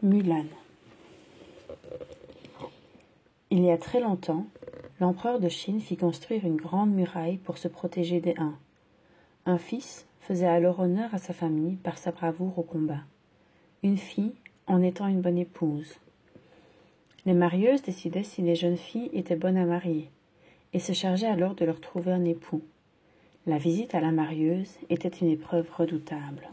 Mulan. Il y a très longtemps, l'empereur de Chine fit construire une grande muraille pour se protéger des Huns. Un fils faisait alors honneur à sa famille par sa bravoure au combat. Une fille en étant une bonne épouse. Les marieuses décidaient si les jeunes filles étaient bonnes à marier et se chargeaient alors de leur trouver un époux. La visite à la marieuse était une épreuve redoutable.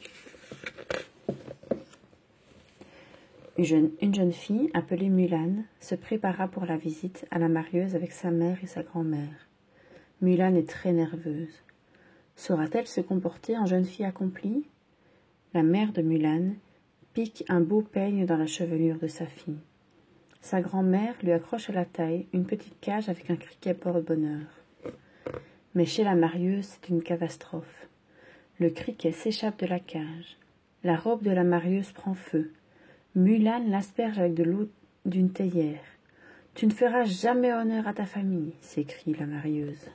Une jeune fille, appelée Mulan, se prépara pour la visite à la marieuse avec sa mère et sa grand-mère. Mulan est très nerveuse. Saura-t-elle se comporter en jeune fille accomplie? La mère de Mulan pique un beau peigne dans la chevelure de sa fille. Sa grand-mère lui accroche à la taille une petite cage avec un criquet porte-bonheur. Mais chez la marieuse, c'est une catastrophe. Le criquet s'échappe de la cage. La robe de la marieuse prend feu. Mulan l'asperge avec de l'eau d'une théière. « Tu ne feras jamais honneur à ta famille !» s'écrie la marieuse.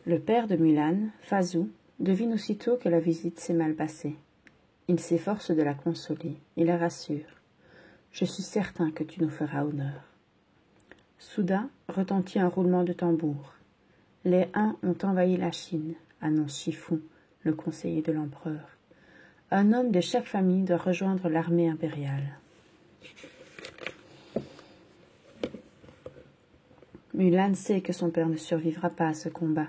Le père de Mulan, Fazou, devine aussitôt que la visite s'est mal passée. Il s'efforce de la consoler et la rassure. « Je suis certain que tu nous feras honneur. » Soudain retentit un roulement de tambour. « Les Huns ont envahi la Chine » annonce Shifu, le conseiller de l'empereur. Un homme de chaque famille doit rejoindre l'armée impériale. Mulan sait que son père ne survivra pas à ce combat.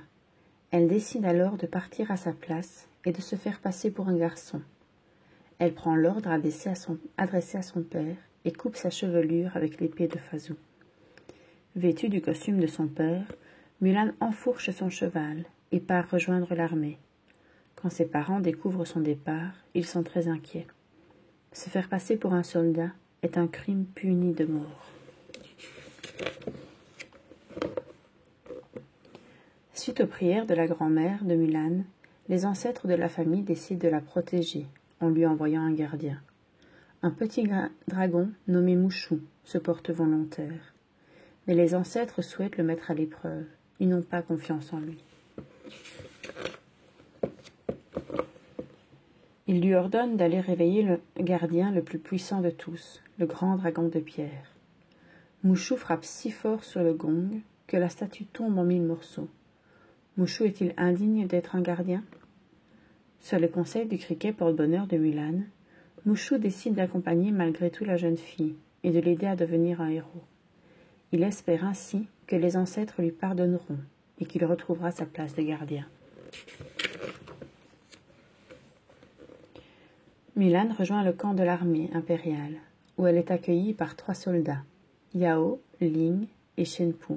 Elle décide alors de partir à sa place et de se faire passer pour un garçon. Elle prend l'ordre adressé à son père et coupe sa chevelure avec l'épée de Fazou. Vêtue du costume de son père, Mulan enfourche son cheval et part rejoindre l'armée. Quand ses parents découvrent son départ, ils sont très inquiets. Se faire passer pour un soldat est un crime puni de mort. Suite aux prières de la grand-mère de Mulan, les ancêtres de la famille décident de la protéger en lui envoyant un gardien. Un petit dragon nommé Mushu se porte volontaire. Mais les ancêtres souhaitent le mettre à l'épreuve. Ils n'ont pas confiance en lui. Il lui ordonne d'aller réveiller le gardien le plus puissant de tous, le grand dragon de pierre. Mushu frappe si fort sur le gong que la statue tombe en 1000 morceaux. Mushu est-il indigne d'être un gardien? Sur le conseil du criquet porte-bonheur de Mulan, Mushu décide d'accompagner malgré tout la jeune fille et de l'aider à devenir un héros. Il espère ainsi que les ancêtres lui pardonneront et qu'il retrouvera sa place de gardien. Mulan rejoint le camp de l'armée impériale, où elle est accueillie par 3 soldats, Yao, Ling et Shenpu.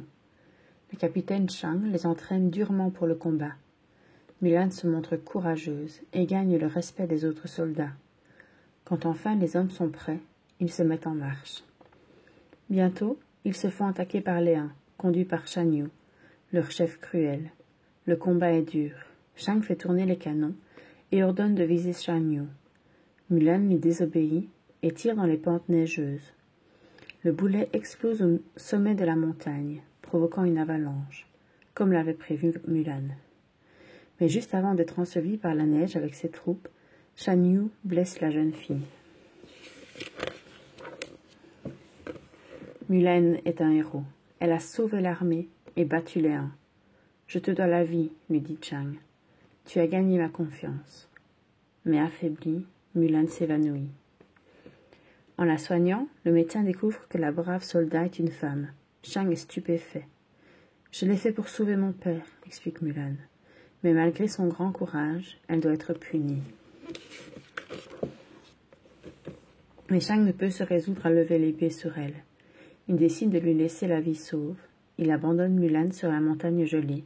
Le capitaine Shang les entraîne durement pour le combat. Mulan se montre courageuse et gagne le respect des autres soldats. Quand enfin les hommes sont prêts, ils se mettent en marche. Bientôt, ils se font attaquer par les Huns, conduits par Shan Yu, leur chef cruel. Le combat est dur. Shang fait tourner les canons et ordonne de viser Shan Yu. Mulan lui désobéit et tire dans les pentes neigeuses. Le boulet explose au sommet de la montagne, provoquant une avalanche, comme l'avait prévu Mulan. Mais juste avant d'être enseveli par la neige avec ses troupes, Shan Yu blesse la jeune fille. Mulan est un héros. Elle a sauvé l'armée et battu les Huns. « Je te dois la vie, » lui dit Shang. « Tu as gagné ma confiance. » Mais affaiblie, Mulan s'évanouit. En la soignant, le médecin découvre que la brave soldat est une femme. Shang est stupéfait. « Je l'ai fait pour sauver mon père, » explique Mulan. Mais malgré son grand courage, elle doit être punie. Mais Shang ne peut se résoudre à lever l'épée sur elle. Il décide de lui laisser la vie sauve. Il abandonne Mulan sur la montagne gelée.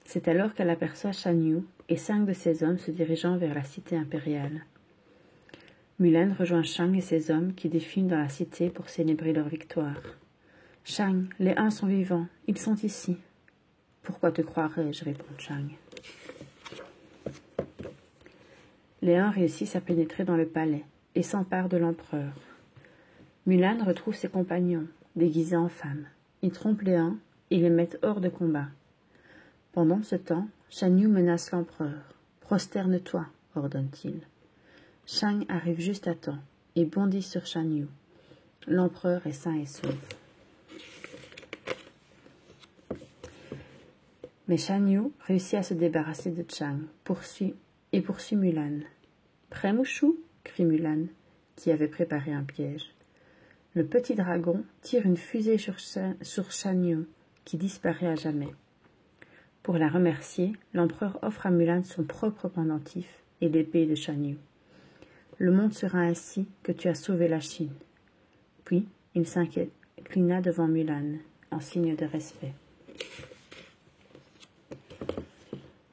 C'est alors qu'elle aperçoit Shan Yu et 5 de ses hommes se dirigeant vers la cité impériale. Mulan rejoint Shang et ses hommes qui défilent dans la cité pour célébrer leur victoire. « Shang, les Huns sont vivants, ils sont ici. »« Pourquoi te croirais-je » répond Shang. Les Huns réussissent à pénétrer dans le palais et s'emparent de l'empereur. Mulan retrouve ses compagnons, déguisés en femmes. Ils trompent les Huns et les mettent hors de combat. Pendant ce temps, Shan Yu menace l'empereur. Prosterne-toi, ordonne-t-il. Shang arrive juste à temps et bondit sur Shan Yu. L'empereur est sain et sauf. Mais Shan Yu réussit à se débarrasser de Chang et poursuit Mulan. « Prêt, Mushu » crie Mulan, qui avait préparé un piège. Le petit dragon tire une fusée sur Shan Yu, qui disparaît à jamais. Pour la remercier, l'empereur offre à Mulan son propre pendentif et l'épée de Shan Yu. Le monde sera ainsi que tu as sauvé la Chine. Puis, il s'inclina devant Mulan, en signe de respect.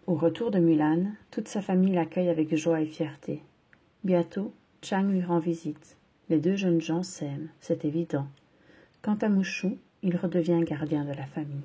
Au retour de Mulan, toute sa famille l'accueille avec joie et fierté. Bientôt, Chang lui rend visite. Les deux jeunes gens s'aiment, c'est évident. Quant à Mushu, il redevient gardien de la famille.